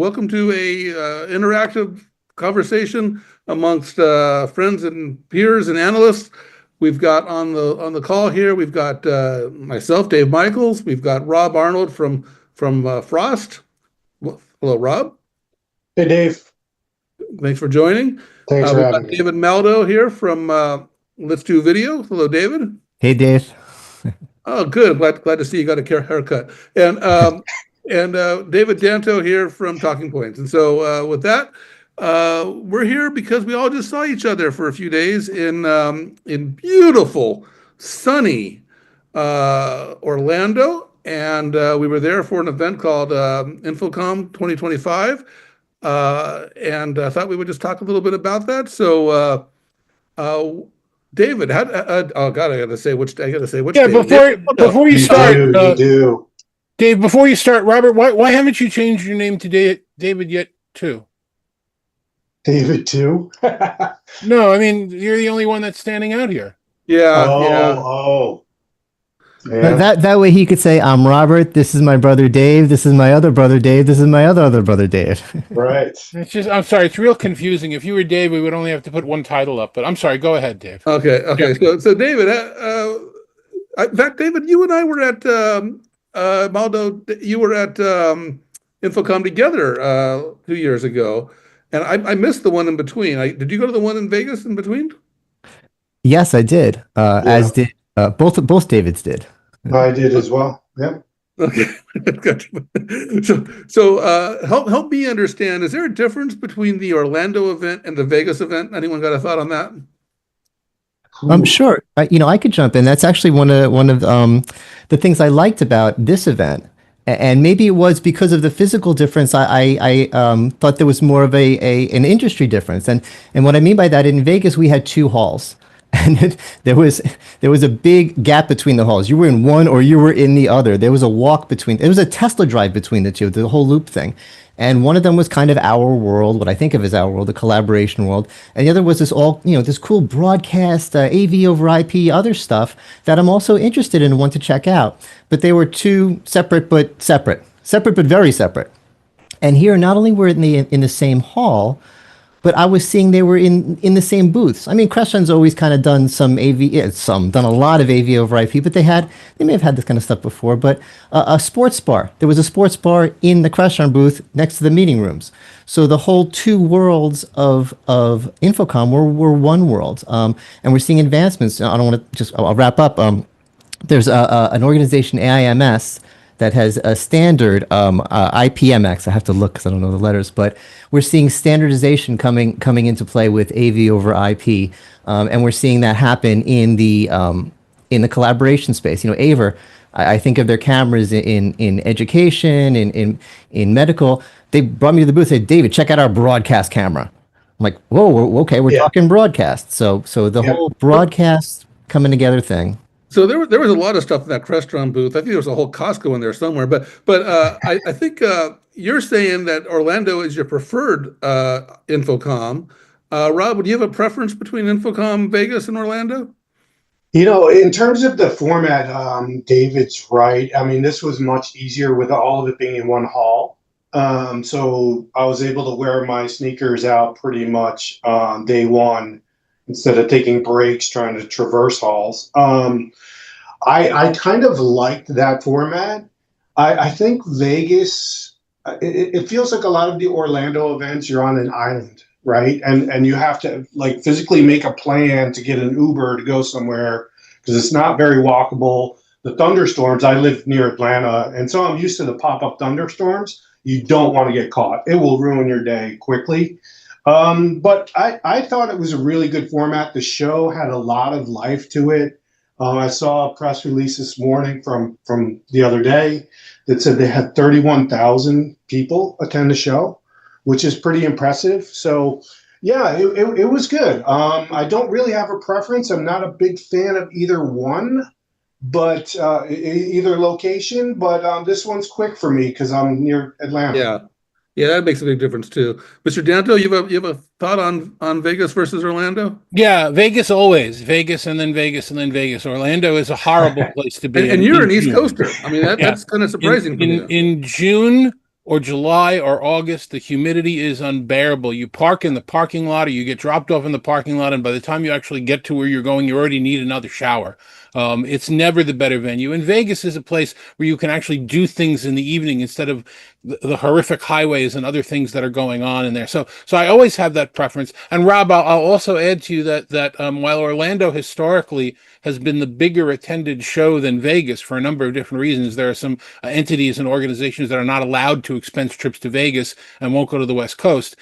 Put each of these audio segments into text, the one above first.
welcome to a interactive conversation amongst friends and peers and analysts. We've got on the call here. We've got myself, Dave Michaels. We've got Rob Arnold from Frost. Well, hello, Rob. Hey, Dave. Thanks for joining. Thanks for having me. David Maldo here from Let's Do Video. Hello, David. Hey, Dave. Oh, good. Glad to see you got a haircut. And David Danto here from Talking Points. And so with that, we're here because we all just saw each other for a few days in beautiful, sunny Orlando, and we were there for an event called InfoComm 2025, and I thought we would just talk a little bit about that. So, David, oh God, I gotta say which. Yeah, David. before you start, you do. Dave. Before you start, Robert, why haven't you changed your name to David yet? Too. David too. No, I mean you're the only one that's standing out here. Yeah. Yeah. That way he could say, "I'm Robert. This is my brother Dave. This is my other brother Dave. This is my other brother Dave." Right. It's just, I'm sorry, it's real confusing. If you were Dave, we would only have to put one title up. But I'm sorry, go ahead, Dave. Okay. Yeah. So David, in fact, David, you and I were at Maldo. You were at InfoComm together 2 years ago, and I missed the one in between. Did you go to the one in Vegas in between? Yes, I did. As did both Davids did. I did as well. Yep. Okay. So help me understand. Is there a difference between the Orlando event and the Vegas event? Anyone got a thought on that? Sure. I could jump in. That's actually one of the things I liked about this event, and maybe it was because of the physical difference. I thought there was more of an industry difference, and what I mean by that, in Vegas we had two halls. And there was a big gap between the halls. You were in one or you were in the other. There was a walk between. There was a Tesla drive between the two, the whole loop thing. And one of them was kind of our world, what I think of as our world, the collaboration world. And the other was this cool broadcast, AV over IP, other stuff that I'm also interested in and want to check out. But they were two separate but very separate. And here, not only were in the same hall, but I was seeing they were in the same booths. I mean, Crestron's always kind of done some AV, done a lot of AV over IP, but they may have had this kind of stuff before. But a sports bar, there was a sports bar in the Crestron booth next to the meeting rooms. So the whole two worlds of InfoComm were one world, and we're seeing advancements. I'll wrap up. There's an organization, AIMS, that has a standard IPMX. I have to look because I don't know the letters, but we're seeing standardization coming into play with AV over IP, and we're seeing that happen in the collaboration space. AVER, I think of their cameras in education, in medical. They brought me to the booth and said, "David, check out our broadcast camera." I'm like, "Whoa, okay, we're talking broadcast." So the whole broadcast coming together thing. So there was a lot of stuff in that Crestron booth. I think there was a whole Costco in there somewhere. But I think you're saying that Orlando is your preferred InfoComm. Rob, would you have a preference between InfoComm Vegas and Orlando? In terms of the format, David's right. I mean, this was much easier with all of it being in one hall. So I was able to wear my sneakers out pretty much on day one instead of taking breaks trying to traverse halls. I kind of liked that format. I think Vegas, it feels like a lot of the Orlando events, you're on an island, right? And you have to physically make a plan to get an Uber to go somewhere because it's not very walkable. The thunderstorms, I live near Atlanta, and so I'm used to the pop-up thunderstorms. You don't want to get caught. It will ruin your day quickly. But I thought it was a really good format. The show had a lot of life to it. I saw a press release this morning from the other day that said they had 31,000 people attend the show, which is pretty impressive. So, yeah, it was good. I don't really have a preference. I'm not a big fan of either one, but either location. But this one's quick for me because I'm near Atlanta. Yeah, that makes a big difference too. Mr. Danto, you have a thought on Vegas versus Orlando? Yeah, Vegas always. Vegas and then Vegas and then Vegas. Orlando is a horrible place to be. And you're an East Coaster. I mean, that's kind of surprising. In June, or July or August, the humidity is unbearable. You park in the parking lot or you get dropped off in the parking lot, and by the time you actually get to where you're going, you already need another shower. It's never the better venue. And Vegas is a place where you can actually do things in the evening instead of the horrific highways and other things that are going on in there. So I always have that preference. And Rob, I'll also add to you that while Orlando historically has been the bigger attended show than Vegas for a number of different reasons, there are some entities and organizations that are not allowed to expense trips to Vegas and won't go to the West Coast.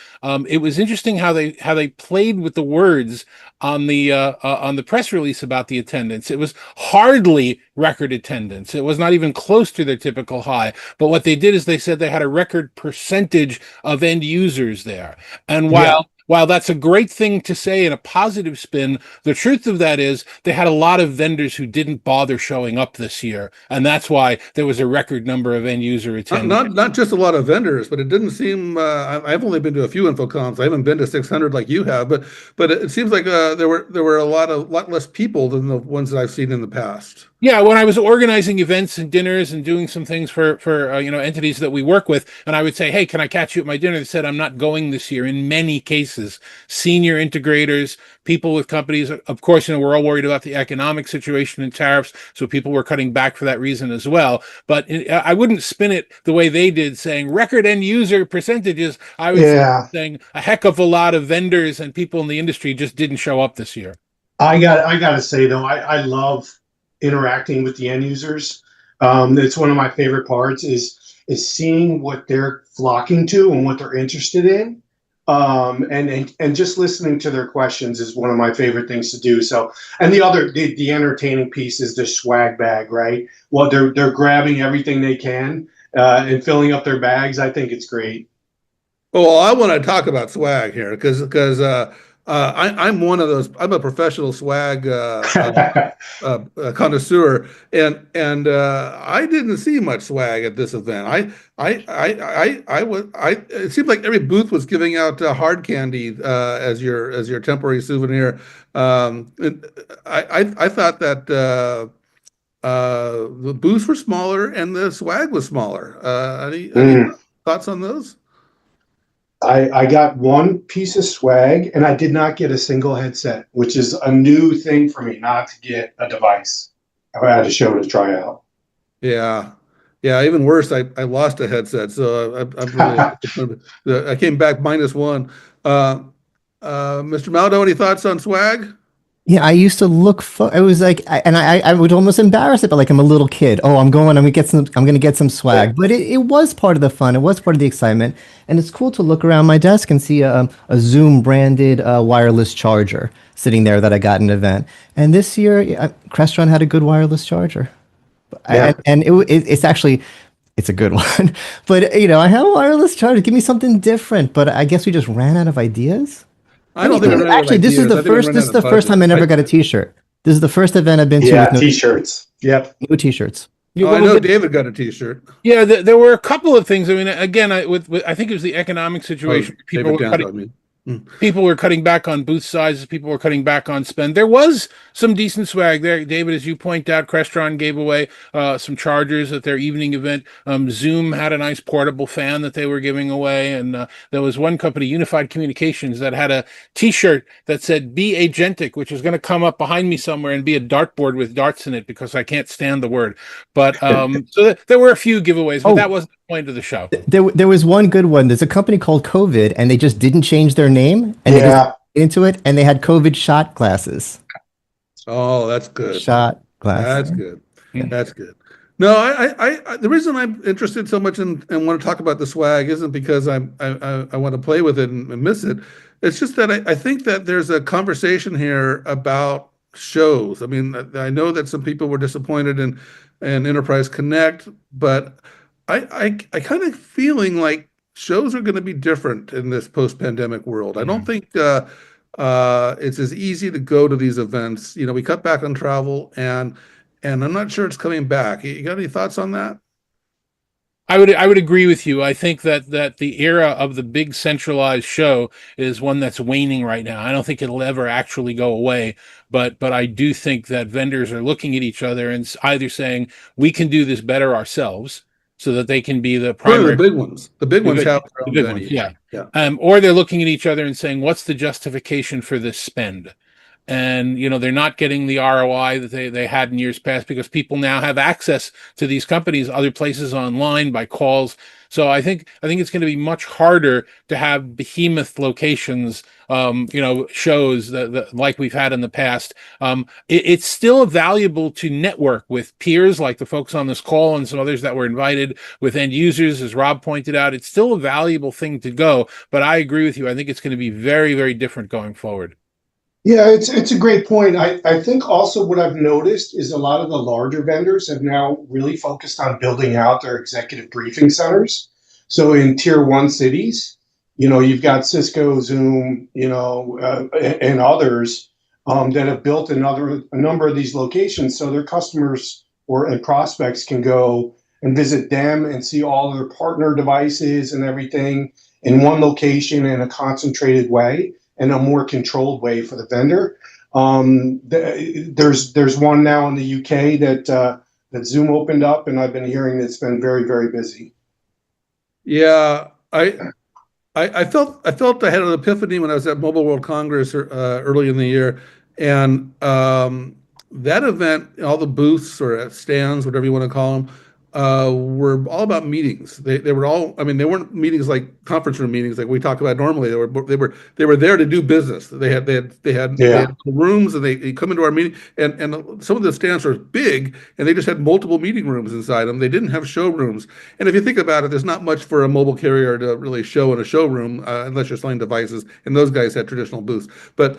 It was interesting how they played with the words on the press release about the attendance. It was hardly record attendance. It was not even close to their typical high. But what they did is they said they had a record percentage of end users there. And while that's a great thing to say in a positive spin, the truth of that is they had a lot of vendors who didn't bother showing up this year, and that's why there was a record number of end user attendance. Not just a lot of vendors, but it didn't seem. I've only been to a few InfoComms. I haven't been to 600 like you have, but it seems like there were a lot less people than the ones that I've seen in the past. Yeah, when I was organizing events and dinners and doing some things for entities that we work with, and I would say, "Hey, can I catch you at my dinner?" They said, "I'm not going this year." In many cases, senior integrators, people with companies, of course, we're all worried about the economic situation and tariffs, so people were cutting back for that reason as well. But I wouldn't spin it the way they did, saying record end user percentages. I was saying a heck of a lot of vendors and people in the industry just didn't show up this year. I got to say though, I love interacting with the end users. It's one of my favorite parts is seeing what they're flocking to and what they're interested in. And just listening to their questions is one of my favorite things to do. So, and the entertaining piece is the swag bag, right? Well, they're grabbing everything they can and filling up their bags. I think it's great. Well, I want to talk about swag here because I'm one of those. I'm a professional swag connoisseur, and I didn't see much swag at this event. It seemed like every booth was giving out hard candy as your temporary souvenir. I thought that the booths were smaller and the swag was smaller. Any thoughts on those? I got one piece of swag and I did not get a single headset, which is a new thing for me, not to get a device. I had to show to try out. Yeah. Even worse, I lost a headset, so I'm really I came back -1. Mr. Maldo, any thoughts on swag? Yeah, I used to look for. It was like, I would almost embarrass it, but like I'm a little kid. Oh, I'm going to get some swag. Yeah. But it was part of the fun. It was part of the excitement, and it's cool to look around my desk and see a Zoom branded wireless charger sitting there that I got in an event. And this year, Crestron had a good wireless charger, Yeah. and it's actually. It's a good one, but I have a wireless charger. Give me something different. But I guess we just ran out of ideas. I don't think Actually, this is the first time I never got a T-shirt. This is the first event I've been to Yeah, with t-shirts. Yep. no T-shirts. I know David got a T-shirt. Yeah, there were a couple of things. I mean, again, I think it was the economic situation. People were cutting back on booth sizes. People were cutting back on spend. There was some decent swag there, David, as you point out. Crestron gave away some chargers at their evening event. Zoom had a nice portable fan that they were giving away, and there was one company, Unified Communications, that had a T-shirt that said "Be Agentic," which is going to come up behind me somewhere and be a dartboard with darts in it because I can't stand the word. But so there were a few giveaways, but that wasn't the point of the show. There was one good one. There's a company called COVID, and they just didn't change their name, and they just into it, and they had COVID shot glasses. Oh, that's good. Shot glasses. That's good. Yeah. That's good. No, I the reason I'm interested so much and want to talk about the swag isn't because I want to play with it and miss it. It's just that I think that there's a conversation here about shows. I mean, I know that some people were disappointed in Enterprise Connect, but I kind of feeling like shows are going to be different in this post-pandemic world. I don't think it's as easy to go to these events. We cut back on travel, and I'm not sure it's coming back. You got any thoughts on that? I would agree with you. I think that the era of the big centralized show is one that's waning right now. I don't think it'll ever actually go away, but I do think that vendors are looking at each other and either saying we can do this better ourselves, so that they can be the One of primary. the big ones. The big ones have their The own big venue. ones, yeah. Yeah. Or they're looking at each other and saying, "What's the justification for this spend?" And they're not getting the ROI that they had in years past because people now have access to these companies other places online by calls. So I think it's going to be much harder to have behemoth locations, shows that like we've had in the past. It's still valuable to network with peers like the folks on this call and some others that were invited, with end users, as Rob pointed out. It's still a valuable thing to go, but I agree with you. I think it's going to be very, very different going forward. Yeah, it's a great point. I think also what I've noticed is a lot of the larger vendors have now really focused on building out their executive briefing centers. So in tier one cities, you've got Cisco, Zoom, and others that have built a number of these locations, so their customers and prospects can go and visit them and see all their partner devices and everything in one location in a concentrated way, in a more controlled way for the vendor. There's one now in the UK that Zoom opened up, and I've been hearing it's been very, very busy. Yeah, I felt I had an epiphany when I was at Mobile World Congress early in the year, and that event, all the booths or stands, whatever you want to call them, were all about meetings. They were all, I mean, they weren't meetings like conference room meetings like we talk about normally. They were there to do business. They had rooms, and they come into our meeting, and some of the stands were big, and they just had multiple meeting rooms inside them. They didn't have showrooms. And if you think about it, there's not much for a mobile carrier to really show in a showroom unless you're selling devices, and those guys had traditional booths. But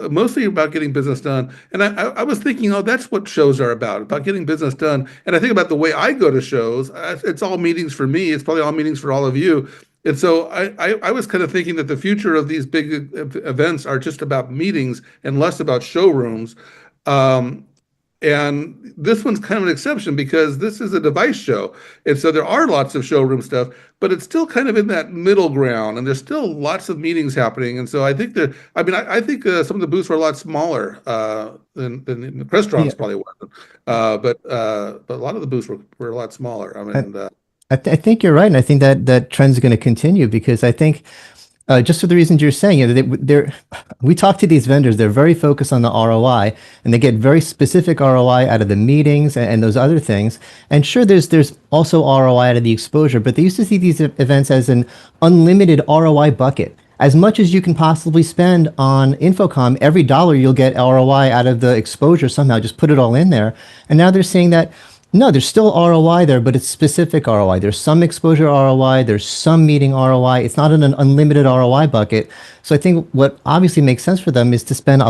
mostly about getting business done. And I was thinking, oh, that's what shows are about getting business done. And I think about the way I go to shows, it's all meetings for me. It's probably all meetings for all of you. And so I was kind of thinking that the future of these big events are just about meetings and less about showrooms. And this one's kind of an exception because this is a device show. And so there are lots of showroom stuff, but it's still kind of in that middle ground, and there's still lots of meetings happening. And so I think I think some of the booths were a lot smaller than the restaurants probably wasn't. But a lot of the booths were a lot smaller. I mean, I think you're right, and I think that trend is going to continue because I think just for the reasons you're saying, we talk to these vendors, they're very focused on the ROI, and they get very specific ROI out of the meetings and those other things. And sure, there's also ROI out of the exposure, but they used to see these events as an unlimited ROI bucket. As much as you can possibly spend on InfoComm, every dollar you'll get ROI out of the exposure somehow, just put it all in there. And now they're saying that no, there's still ROI there, but it's specific ROI. There's some exposure ROI, there's some meeting ROI. It's not an unlimited ROI bucket. So I think what obviously makes sense for them is to spend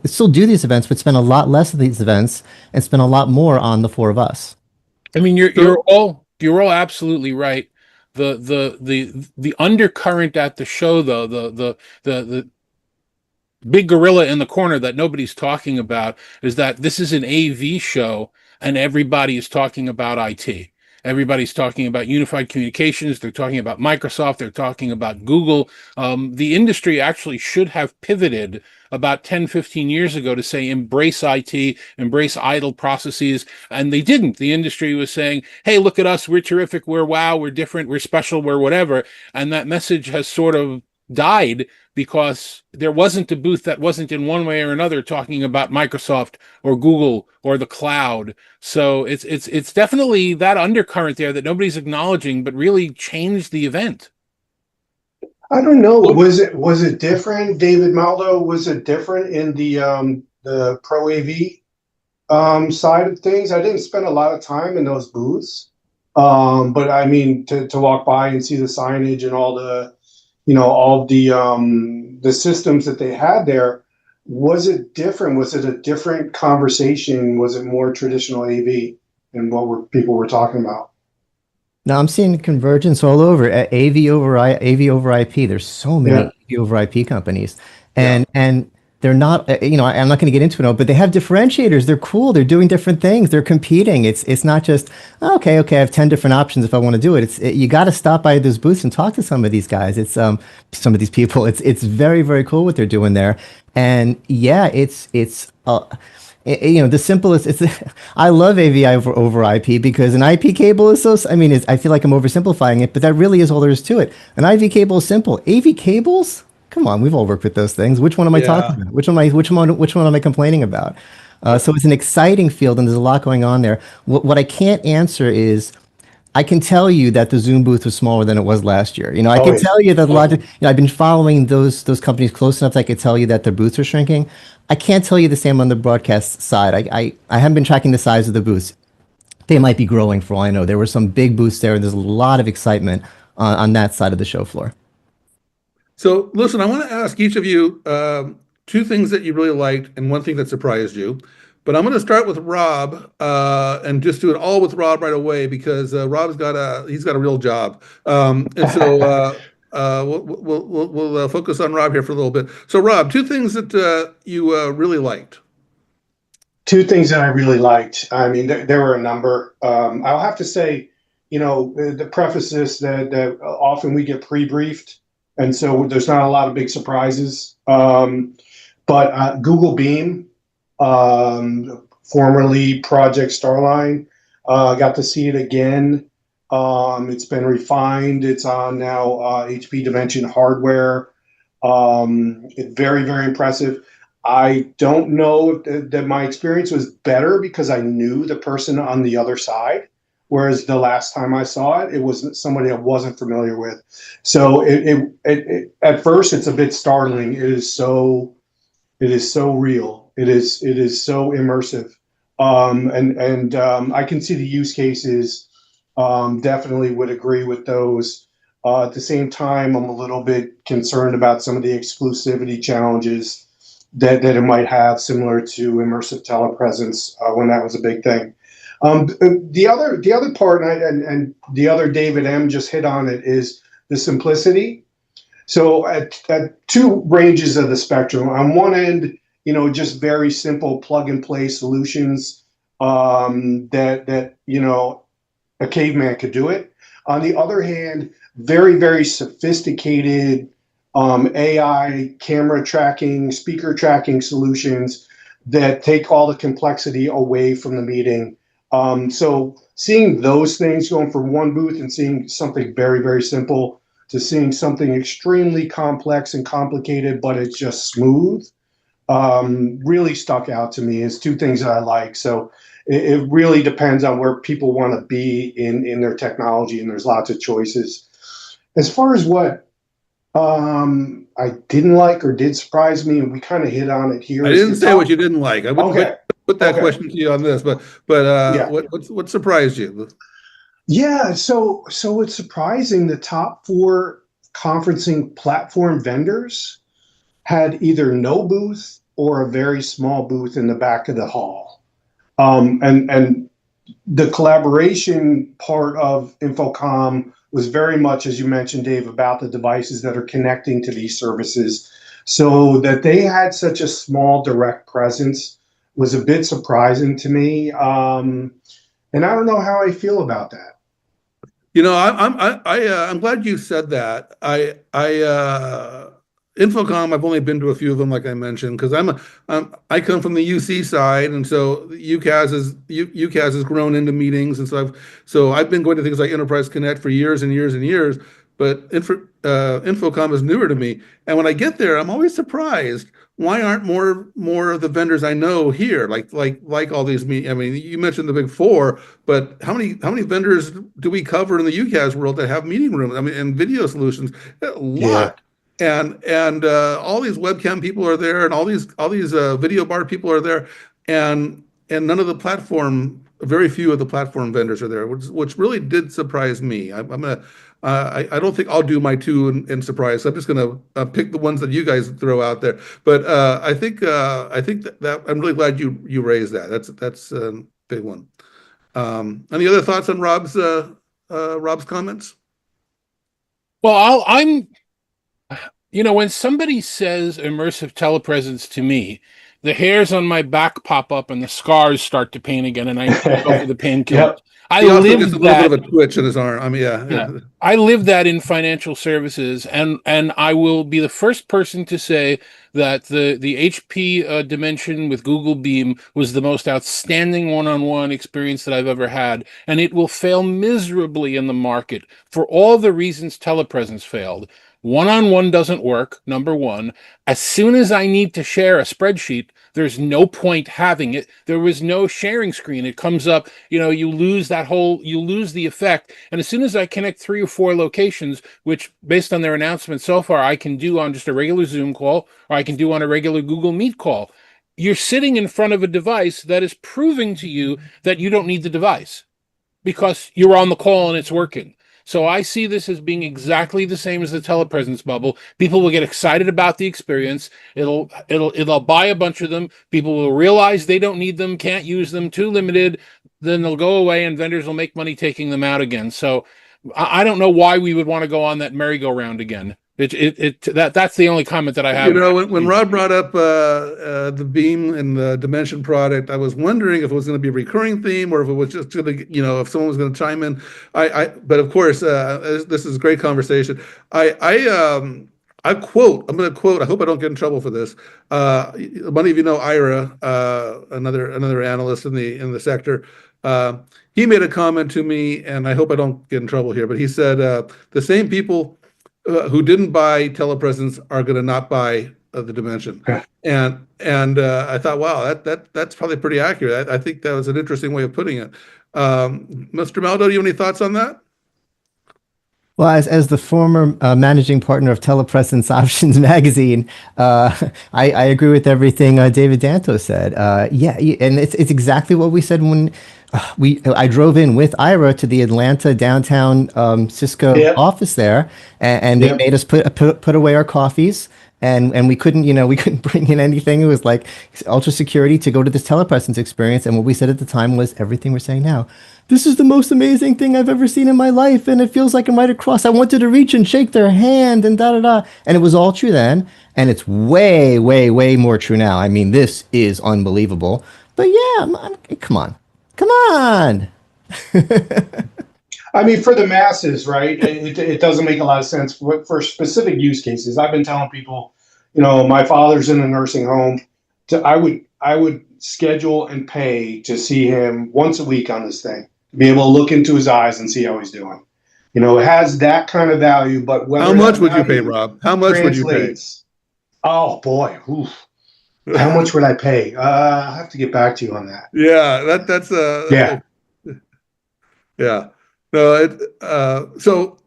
still do these events, but spend a lot less of these events and spend a lot more on the four of us. I mean, you're all absolutely right. The undercurrent at the show, though, the big gorilla in the corner that nobody's talking about is that this is an AV show, and everybody is talking about IT. Everybody's talking about unified communications. They're talking about Microsoft. They're talking about Google. The industry actually should have pivoted about 10, 15 years ago to say, embrace IT, embrace idle processes. And they didn't. The industry was saying, hey, look at us. We're terrific. We're wow. We're different. We're special. We're whatever. And that message has sort of died because there wasn't a booth that wasn't in one way or another talking about Microsoft or Google or the cloud. So it's definitely that undercurrent there that nobody's acknowledging, but really changed the event. I don't know. Was it different, David Maldo? Was it different in the Pro AV side of things? I didn't spend a lot of time in those booths, but I mean to walk by and see the signage and all the systems that they had there. Was it different? Was it a different conversation? Was it more traditional AV and what people were talking about? Now I'm seeing convergence all over. AV over IP. There's so many AV over IP companies, and they're not. I'm not going to get into it, but they have differentiators. They're cool. They're doing different things. They're competing. It's not just okay. I have 10 different options if I want to do it. You got to stop by those booths and talk to some of these guys. It's some of these people. It's very, very cool what they're doing there, and yeah, The simplest, I love AVI over IP because an IP cable is so, I mean, I feel like I'm oversimplifying it, but that really is all there is to it. An IV cable is simple. AV cables? Come on, we've all worked with those things. Which one am I talking about? Which one am I complaining about? So it's an exciting field and there's a lot going on there. What I can't answer is, I can tell you that the Zoom booth was smaller than it was last year. I can tell you that a lot I've been following those companies close enough that I could tell you that their booths are shrinking. I can't tell you the same on the broadcast side. I haven't been tracking the size of the booths. They might be growing for all I know. There were some big booths there, and there's a lot of excitement on that side of the show floor. So listen, I want to ask each of you two things that you really liked and one thing that surprised you. But I'm going to start with Rob and just do it all with Rob right away because Rob's got a real job. And so we'll focus on Rob here for a little bit. So Rob, two things that you really liked. Two things that I really liked. I mean, there were a number. I'll have to say, the preface this that often we get pre-briefed, and so there's not a lot of big surprises. But Google Beam, formerly Project Starline, got to see it again. It's been refined. It's on now HP Dimension hardware. It's very, very impressive. I don't know if that my experience was better because I knew the person on the other side, whereas the last time I saw it, it was somebody I wasn't familiar with. So it at first it's a bit startling. It is so real. It is so immersive. I can see the use cases. Definitely would agree with those. At the same time, I'm a little bit concerned about some of the exclusivity challenges that it might have, similar to immersive telepresence when that was a big thing. The other part, and the other David M just hit on it, is the simplicity. So at two ranges of the spectrum, on one end, just very simple plug and play solutions that a caveman could do it. On the other hand, very, very sophisticated AI camera tracking, speaker tracking solutions that take all the complexity away from the meeting. So seeing those things going from one booth and seeing something very, very simple to seeing something extremely complex and complicated, but it's just smooth, really stuck out to me as two things that I like. So it really depends on where people want to be in their technology, and there's lots of choices. As far as what I didn't like or did surprise me, and we kind of hit on it here. I didn't say what you didn't like. I wouldn't put that question to you on this, but Yeah. what surprised you? Yeah, so it's surprising the top 4 conferencing platform vendors had either no booth or a very small booth in the back of the hall. And the collaboration part of InfoComm was very much, as you mentioned, Dave, about the devices that are connecting to these services. So that they had such a small direct presence was a bit surprising to me. And I don't know how I feel about that. I'm glad you said that. InfoComm, I've only been to a few of them, like I mentioned, because I come from the UC side, and so UCAS has grown into meetings, and so I've been going to things like Enterprise Connect for years and years and years. But InfoComm is newer to me, and when I get there, I'm always surprised. Why aren't more of the vendors I know here? Like all these I mean, you mentioned the big 4, but how many vendors do we cover in the UCAS world that have meeting rooms? I mean, and video solutions, a lot. Yeah. And all these webcam people are there, and all these video bar people are there, and none of the very few of the platform vendors are there, which really did surprise me. I don't think I'll do my 2 in surprise. So I'm just gonna pick the ones that you guys throw out there. But I think that I'm really glad you raised that. That's a big one. Any other thoughts on Rob's comments? Well, when somebody says immersive telepresence to me, the hairs on my back pop up and the scars start to pain again, and I go for the painkillers. I He also gets lived a little that. bit of a twitch in his arm. I mean, yeah. Yeah. I live that in financial services, and I will be the first person to say that the HP dimension with Google Beam was the most outstanding one-on-one experience that I've ever had, and it will fail miserably in the market for all the reasons telepresence failed. One-on-one doesn't work, number one. As soon as I need to share a spreadsheet, there's no point having it. There was no sharing screen. It comes up, you lose the effect. And as soon as I connect 3 or 4 locations, which based on their announcement so far, I can do on just a regular Zoom call, or I can do on a regular Google Meet call, you're sitting in front of a device that is proving to you that you don't need the device because you're on the call and it's working. So I see this as being exactly the same as the telepresence bubble. People will get excited about the experience. It'll buy a bunch of them. People will realize they don't need them, can't use them, too limited. Then they'll go away and vendors will make money taking them out again. So I don't know why we would want to go on that merry-go-round again. That's the only comment that I have. When Rob brought up the Beam and the Dimension product, I was wondering if it was going to be a recurring theme or if it was just going to, if someone was going to chime in. But of course, this is a great conversation. I'm going to quote. I hope I don't get in trouble for this. Many of you know Ira, another analyst in the sector. He made a comment to me, and I hope I don't get in trouble here. But he said the same people who didn't buy telepresence are going to not buy the Dimension. Okay. And I thought, wow, that's probably pretty accurate. I think that was an interesting way of putting it. Mr. Maldo, do you have any thoughts on that? Well, as the former managing partner of Telepresence Options magazine, I agree with everything David Danto said. Yeah, and it's exactly what we said when I drove in with Ira to the Atlanta downtown Cisco office there, and they made us put away our coffees. And we couldn't bring in anything. It was like ultra security to go to this telepresence experience. And what we said at the time was everything we're saying now. This is the most amazing thing I've ever seen in my life. And it feels like I'm right across. I wanted to reach and shake their hand and da-da-da. And it was all true then. And it's way, way, way more true now. I mean, this is unbelievable. But yeah, come on. Come on. I mean, for the masses, right? It doesn't make a lot of sense for specific use cases. I've been telling people, my father's in a nursing home. I would schedule and pay to see him once a week on this thing, be able to look into his eyes and see how he's doing. It has that kind of value. But how much would you pay, Rob? How much would you pay? Oh boy, oof. How much would I pay? I'll have to get back to you on that. Yeah, that's yeah. Yeah. No, so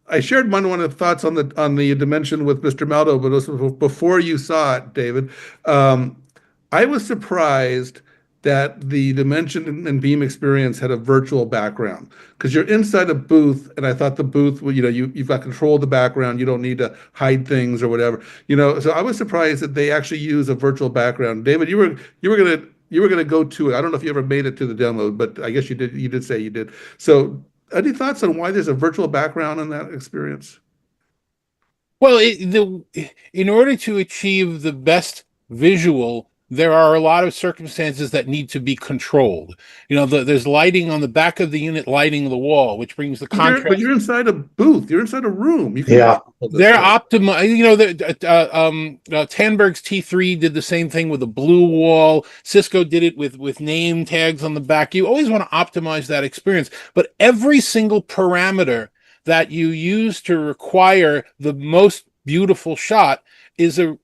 I shared one of the thoughts on the Dimension with Mr. Maldo, but it was before you saw it, David. I was surprised that the Dimension and Beam experience had a virtual background because you're inside a booth, and I thought the booth, you've got control of the background. You don't need to hide things or whatever. So I was surprised that they actually use a virtual background. David, you were gonna go to it. I don't know if you ever made it to the demo, but I guess you did. You did say you did. So, any thoughts on why there's a virtual background in that experience? Well, in order to achieve the best visual, there are a lot of circumstances that need to be controlled. There's lighting on the back of the unit, lighting the wall, which brings the contrast. But you're inside a booth. You're inside a room. Yeah. They're optimized. Tandberg's T3 did the same thing with a blue wall. Cisco did it with name tags on the back. You always want to optimize that experience, but every single parameter that you use to require the most beautiful shot is a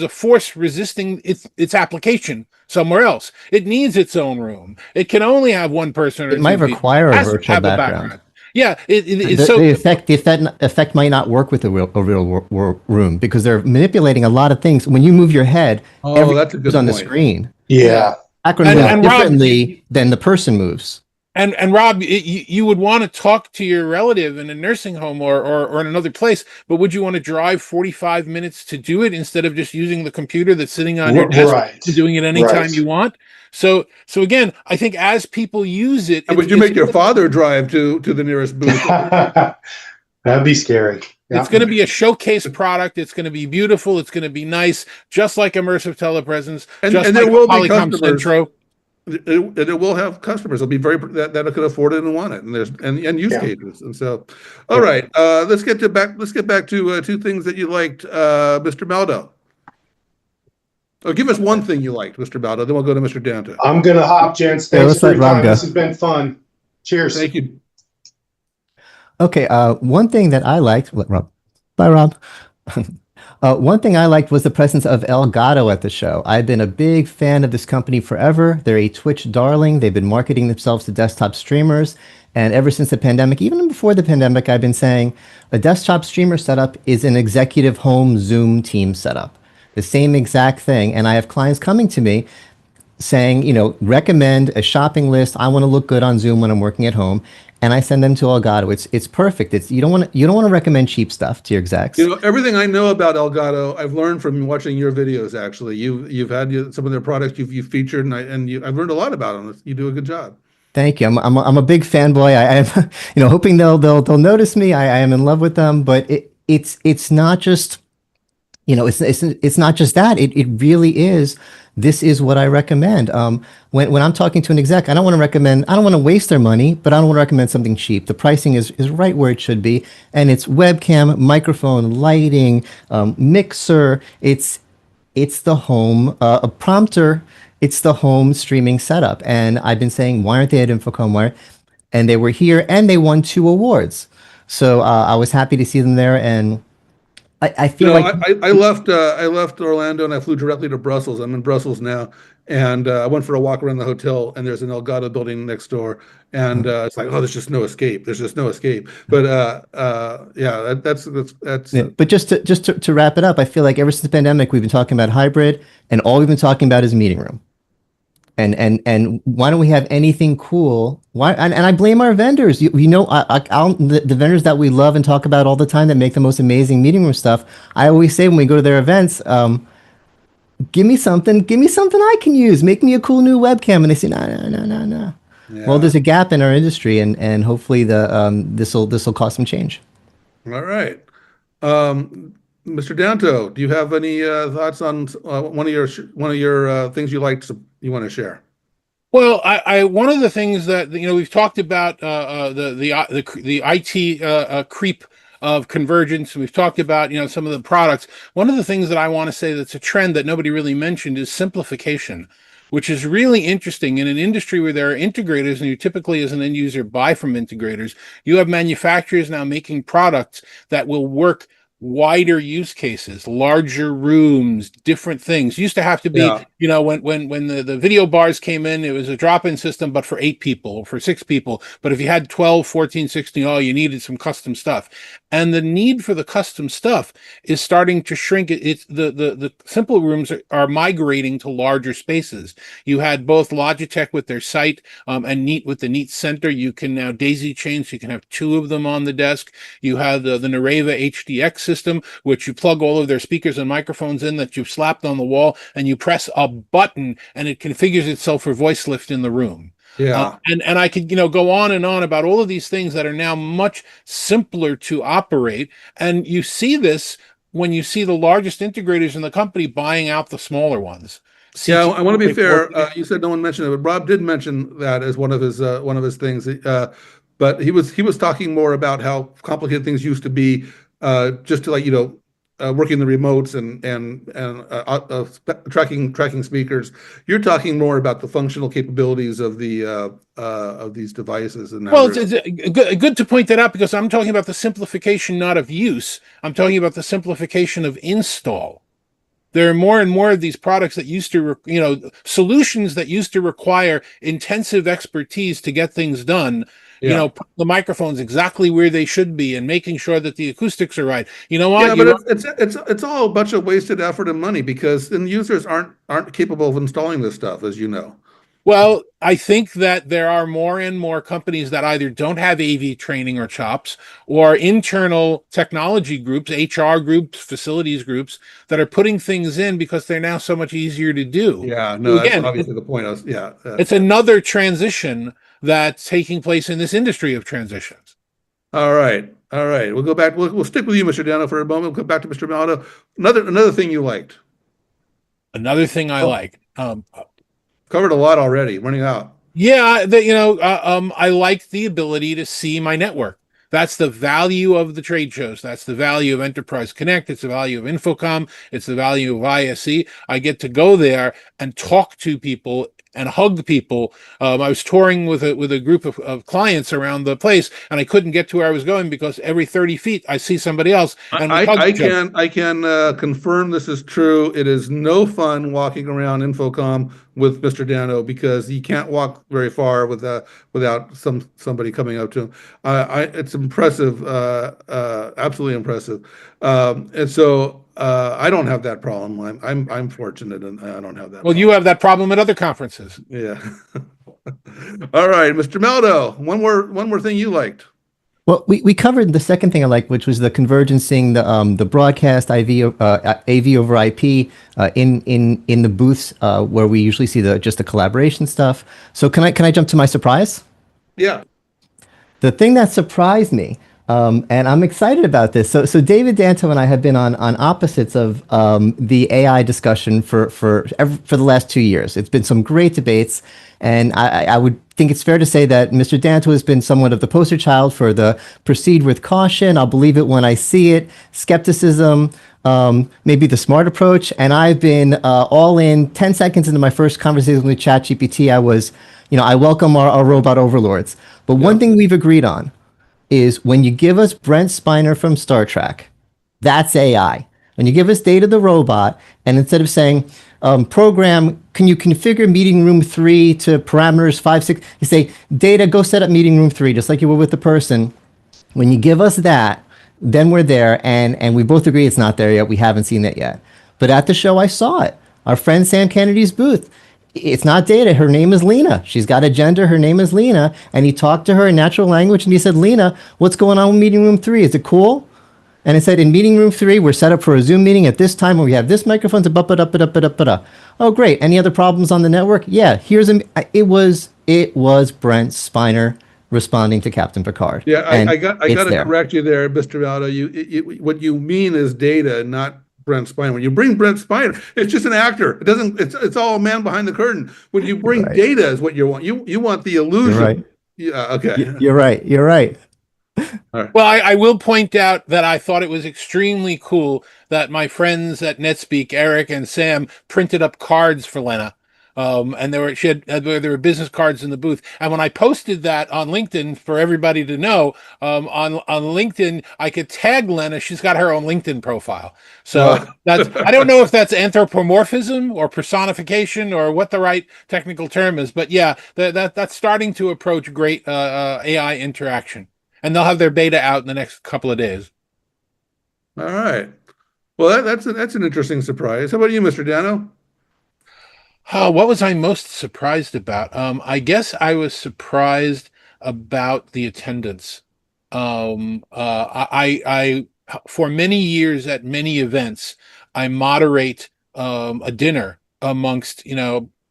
force resisting its application somewhere else. It needs its own room. It can only have one person. It might require a virtual background. Yeah, the effect might not work with a real room because they're manipulating a lot of things. When you move your head, everything's on the screen. Yeah, background moves differently than the person moves. And Rob, you would want to talk to your relative in a nursing home or in another place, but would you want to drive 45 minutes to do it instead of just using the computer that's sitting on your desk and doing it anytime you want? So again, I think as people use it, would you make your father drive to the nearest booth? That'd be scary. Yeah. It's going to be a showcase product. It's going to be beautiful. It's going to be nice, just like immersive telepresence, and just there like will be Polycom customers. Centro. it will have customers. It'll be that could afford it and want it, and there's and use Yeah. cases. And so, all right, let's get back to two things that you liked, Mr. Maldo. Oh, give us one thing you liked, Mr. Maldo. Then we'll go to Mr. Danta. I'm gonna hop, gents. Yeah, Thanks let's for let your Rob time. go. This has been fun. Cheers. Thank you. Okay, one thing that I liked, Rob. Bye, Rob. One thing I liked was the presence of Elgato at the show. I've been a big fan of this company forever. They're a Twitch darling. They've been marketing themselves to desktop streamers. And ever since the pandemic, even before the pandemic, I've been saying a desktop streamer setup is an executive home Zoom team setup. The same exact thing. And I have clients coming to me saying, recommend a shopping list. I want to look good on Zoom when I'm working at home. And I send them to Elgato. It's perfect. You don't want to recommend cheap stuff to your execs. Everything I know about Elgato, I've learned from watching your videos. Actually, you've had some of their products you've featured, and I've learned a lot about them. You do a good job. Thank you. I'm a big fanboy. I'm hoping they'll notice me. I am in love with them, but it's not just it's not just that. It really is. This is what I recommend. When I'm talking to an exec, I don't want to waste their money, but I don't want to recommend something cheap. The pricing is right where it should be. And it's webcam, microphone, lighting, mixer. It's the home, a prompter. It's the home streaming setup. And I've been saying, why aren't they at InfoComm? And they were here and they won 2 awards. So I was happy to see them there. And I feel like I left Orlando and I flew directly to Brussels. I'm in Brussels now, and I went for a walk around the hotel, and there's an Elgato building next door, and it's like, oh, there's just no escape. There's just no escape. But yeah, that's. But just to wrap it up, I feel like ever since the pandemic, we've been talking about hybrid, and all we've been talking about is meeting room. And why don't we have anything cool? Why? And I blame our vendors. The vendors that we love and talk about all the time that make the most amazing meeting room stuff. I always say when we go to their events, give me something I can use. Make me a cool new webcam. And they say, no. Yeah. Well, there's a gap in our industry, and hopefully this will cause some change. All right. Mr. Danto, do you have any thoughts on one of your things you liked you want to share? Well, I one of the things that we've talked about the IT creep of convergence. We've talked about some of the products. One of the things that I want to say that's a trend that nobody really mentioned is simplification, which is really interesting in an industry where there are integrators, and you typically, as an end user, buy from integrators. You have manufacturers now making products that will work wider use cases, larger rooms, different things. Used to have to be, when the video bars came in, it was a drop-in system, but for 8 people or for 6 people. But if you had 12, 14, 16, you needed some custom stuff. And the need for the custom stuff is starting to shrink. It's the simple rooms are migrating to larger spaces. You had both Logitech with their Sight and Neat with the Neat Center. You can now daisy chain, so you can have 2 of them on the desk. You have the Nareva HDX system, which you plug all of their speakers and microphones in that you've slapped on the wall, and you press a button and it configures itself for voice lift in the room. Yeah. And I could, go on and on about all of these things that are now much simpler to operate. And you see this when you see the largest integrators in the company buying out the smaller ones. Yeah, I want to be fair. You said no one mentioned it, but Rob did mention that as one of his things. But he was talking more about how complicated things used to be, just to working the remotes and tracking speakers. You're talking more about the functional capabilities of these devices. And it's good to point that out, because I'm talking about the simplification, not of use. I'm talking about the simplification of install. There are more and more of these products that used to, solutions that used to require intensive expertise to get things done. Yeah. Put the microphones exactly where they should be and making sure that the acoustics are right. You know what? Yeah, but it's all a bunch of wasted effort and money, because then users aren't capable of installing this stuff, as you know. Well, I think that there are more and more companies that either don't have AV training or chops, or internal technology groups, HR groups, facilities groups, that are putting things in because they're now so much easier to do. Yeah, no, that's obviously the point. It's another transition that's taking place in this industry of transitions. All right. We'll go back. We'll stick with you, Mr. Dano, for a moment. We'll come back to Mr. Maldo. Another thing you liked. Another thing I liked. Covered a lot already. Running out. Yeah, I like the ability to see my network. That's the value of the trade shows. That's the value of Enterprise Connect. It's the value of InfoComm. It's the value of ISE. I get to go there and talk to people and hug people. I was touring with a group of clients around the place, and I couldn't get to where I was going because every 30 feet I see somebody else, and we hug each other. I can confirm this is true. It is no fun walking around InfoComm with Mr. Dano because he can't walk very far without somebody coming up to him. It's impressive, absolutely impressive. And so I don't have that problem. I'm fortunate, and I don't have that. Well, problem. you have that problem at other conferences. Yeah. All right, Mr. Meldo, one more thing you liked. Well, we covered the second thing I liked, which was the convergencing, the broadcast AV over IP in the booths where we usually see just the collaboration stuff. So can I jump to my surprise? Yeah. The thing that surprised me, and I'm excited about this. So David Danto and I have been on opposites of the AI discussion for the last 2 years. It's been some great debates, and I would think it's fair to say that Mr. Danto has been somewhat of the poster child for the proceed with caution, I'll believe it when I see it, skepticism, maybe the smart approach, and I've been all in. 10 seconds into my first conversation with ChatGPT, I welcome our robot overlords. But one thing we've agreed on is when you give us Brent Spiner from Star Trek, that's AI. When you give us Data the robot, and instead of saying, program, can you configure meeting room 3 to parameters 5, 6, you say, Data, go set up meeting room 3, just like you would with the person. When you give us that, then we're there, and we both agree it's not there yet. We haven't seen it yet. But at the show, I saw it. Our friend Sam Kennedy's booth. It's not Data. Her name is Lena. She's got a gender. Her name is Lena. And he talked to her in natural language, and he said, Lena, what's going on with meeting room 3? Is it cool? And it said, in meeting room 3, we're set up for a Zoom meeting at this time where we have this microphone to ba-ba-da-ba-da-ba-da-ba-da. Oh, great. Any other problems on the network? Yeah, it was Brent Spiner responding to Captain Picard. Yeah, I got to there. correct you there, Mr. Maldo. What you mean is Data, not Brent Spiner. When you bring Brent Spiner, it's just an actor. It doesn't. It's all a man behind the curtain. When you bring Data, is what you want. You want the illusion. You're right. Yeah. Okay. You're right. You're right. Well, I will point out that I thought it was extremely cool that my friends at NetSpeak, Eric and Sam, printed up cards for Lena. And there were business cards in the booth. And when I posted that on LinkedIn for everybody to know, on LinkedIn, I could tag Lena. She's got her own LinkedIn profile. So I don't know if that's anthropomorphism or personification or what the right technical term is, but yeah, that's starting to approach great AI interaction. And they'll have their beta out in the next couple of days. All right. Well, that's an interesting surprise. How about you, Mr. Dano? What was I most surprised about? I guess I was surprised about the attendance. I for many years at many events, I moderate a dinner amongst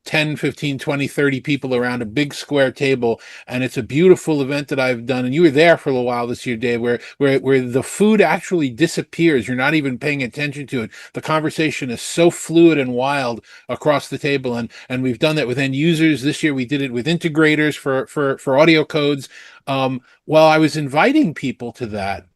10, 15, 20, 30 people around a big square table. And it's a beautiful event that I've done. And you were there for a little while this year, Dave, where the food actually disappears. You're not even paying attention to it. The conversation is so fluid and wild across the table. And we've done that with end users. This year, we did it with integrators for audio codes. While I was inviting people to that,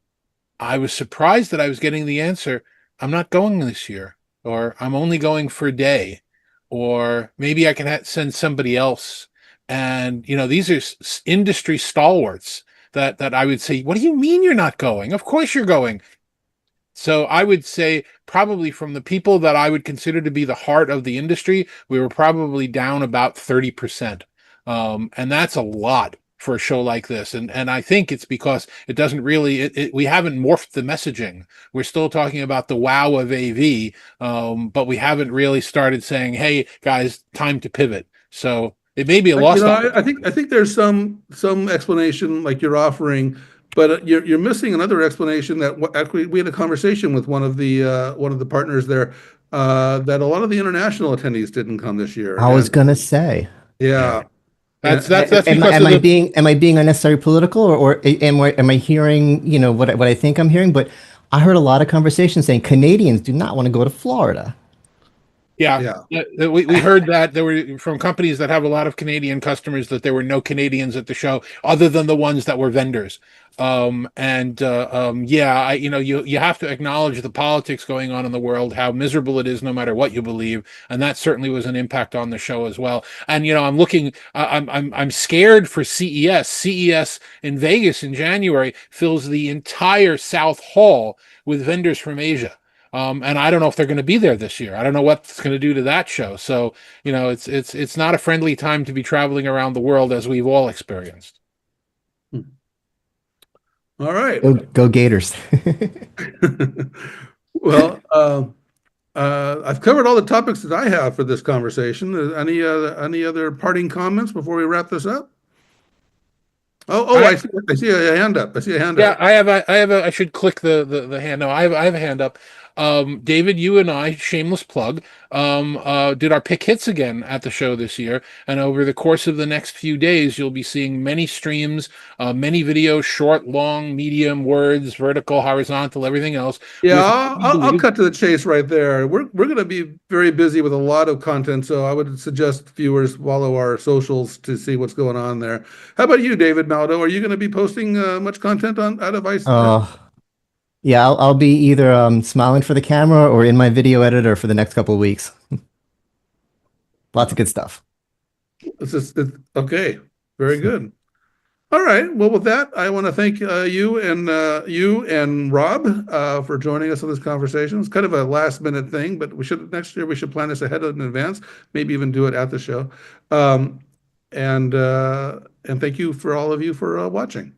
I was surprised that I was getting the answer, I'm not going this year, or I'm only going for a day, or maybe I can send somebody else. And, these are industry stalwarts that I would say, what do you mean you're not going? Of course you're going. So I would say probably from the people that I would consider to be the heart of the industry, we were probably down about 30%. And that's a lot for a show like this. And I think it's because it doesn't really, we haven't morphed the messaging. We're still talking about the wow of AV, but we haven't really started saying, hey guys, time to pivot. So it may be a lost. I think there's some explanation like you're offering, but you're missing another explanation that actually we had a conversation with one of the partners there, that a lot of the international attendees didn't come this year. I was gonna say. Yeah. That's because am I being unnecessarily political, or am I hearing what I think I'm hearing? But I heard a lot of conversations saying Canadians do not want to go to Florida. Yeah, we heard that there were from companies that have a lot of Canadian customers that there were no Canadians at the show other than the ones that were vendors. Yeah, you have to acknowledge the politics going on in the world, how miserable it is, no matter what you believe, and that certainly was an impact on the show as well. And I'm looking, I'm scared for CES. CES in Vegas in January fills the entire South Hall with vendors from Asia. And I don't know if they're going to be there this year. I don't know what it's going to do to that show. So, it's not a friendly time to be traveling around the world as we've all experienced. All right. Go Gators. Well, I've covered all the topics that I have for this conversation. Any other parting comments before we wrap this up? I see a hand up. I see a hand Yeah, up. I should click the hand. No, I have a hand up. David, you and I, shameless plug, did our pick hits again at the show this year. And over the course of the next few days, you'll be seeing many streams, many videos, short, long, medium, words, vertical, horizontal, everything else. Yeah, I'll cut to the chase right there. We're going to be very busy with a lot of content, so I would suggest viewers follow our socials to see what's going on there. How about you, David Maldo? Are you going to be posting much content out of ICE? Yeah, I'll be either smiling for the camera or in my video editor for the next couple of weeks. Lots of good stuff. Okay, very good. All right. Well, with that, I want to thank you and Rob for joining us on this conversation. It's kind of a last minute thing, but next year we should plan this ahead in advance. Maybe even do it at the show. And thank you for all of you for watching.